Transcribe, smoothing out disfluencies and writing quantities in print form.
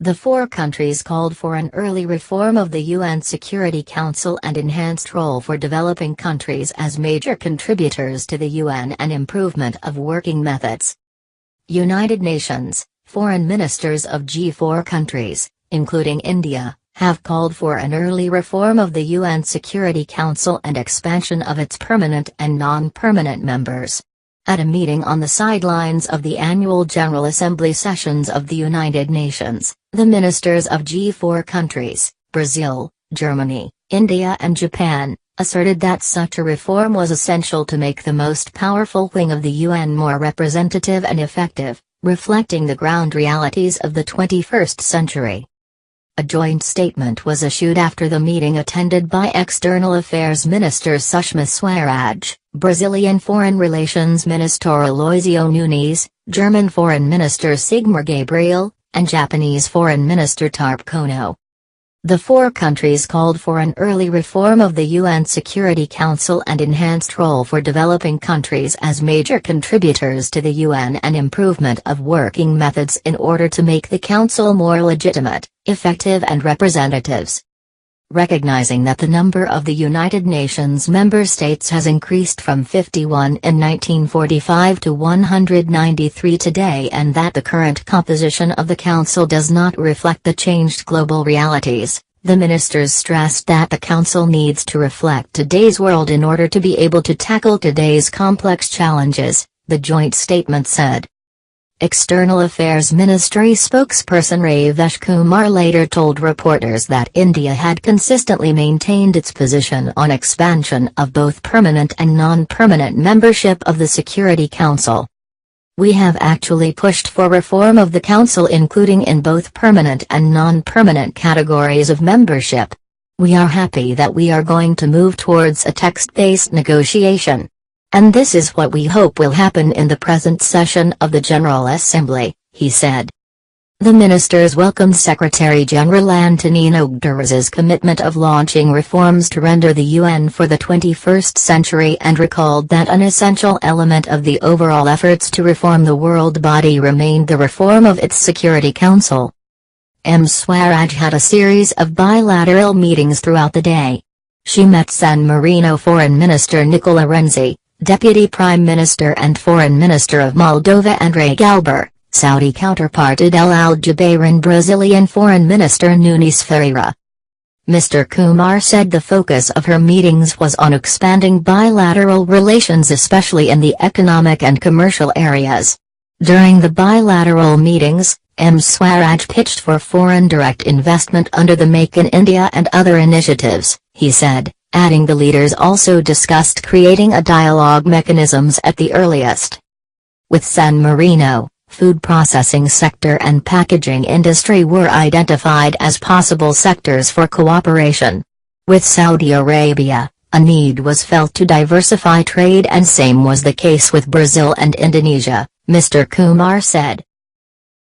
The four countries called for an early reform of the UN Security Council and enhanced role for developing countries as major contributors to the UN and improvement of working methods. United Nations, foreign ministers of G4 countries, including India, have called for an early reform of the UN Security Council and expansion of its permanent and non-permanent members. At a meeting on the sidelines of the annual General Assembly sessions of the United Nations, the ministers of G4 countries, Brazil, Germany, India and Japan, asserted that such a reform was essential to make the most powerful wing of the UN more representative and effective, reflecting the ground realities of the 21st century. A joint statement was issued after the meeting attended by External Affairs Minister Sushma Swaraj, Brazilian Foreign Relations Minister Aloysio Nunes, German Foreign Minister Sigmar Gabriel, and Japanese Foreign Minister Taro Kono. The four countries called for an early reform of the UN Security Council and enhanced role for developing countries as major contributors to the UN and improvement of working methods in order to make the Council more legitimate, effective and representatives. Recognizing that the number of the United Nations member states has increased from 51 in 1945 to 193 today and that the current composition of the Council does not reflect the changed global realities, the ministers stressed that the Council needs to reflect today's world in order to be able to tackle today's complex challenges, the joint statement said. External Affairs Ministry spokesperson Ravesh Kumar later told reporters that India had consistently maintained its position on expansion of both permanent and non-permanent membership of the Security Council. We have actually pushed for reform of the Council including in both permanent and non-permanent categories of membership. We are happy that we are going to move towards a text-based negotiation. And this is what we hope will happen in the present session of the General Assembly, he said. The ministers welcomed Secretary-General Antonio Guterres' commitment of launching reforms to render the UN for the 21st century and recalled that an essential element of the overall efforts to reform the world body remained the reform of its Security Council. Ms. Swaraj had a series of bilateral meetings throughout the day. She met San Marino Foreign Minister Nicola Renzi, Deputy Prime Minister and Foreign Minister of Moldova Andrei Galber, Saudi counterpart Adel Al-Jubeir and Brazilian Foreign Minister Nunes Ferreira. Mr. Kumar said the focus of her meetings was on expanding bilateral relations especially in the economic and commercial areas. During the bilateral meetings, Ms. Swaraj pitched for foreign direct investment under the Make in India and other initiatives, he said, adding the leaders also discussed creating a dialogue mechanisms at the earliest. With San Marino, food processing sector and packaging industry were identified as possible sectors for cooperation. With Saudi Arabia, a need was felt to diversify trade and same was the case with Brazil and Indonesia, Mr. Kumar said.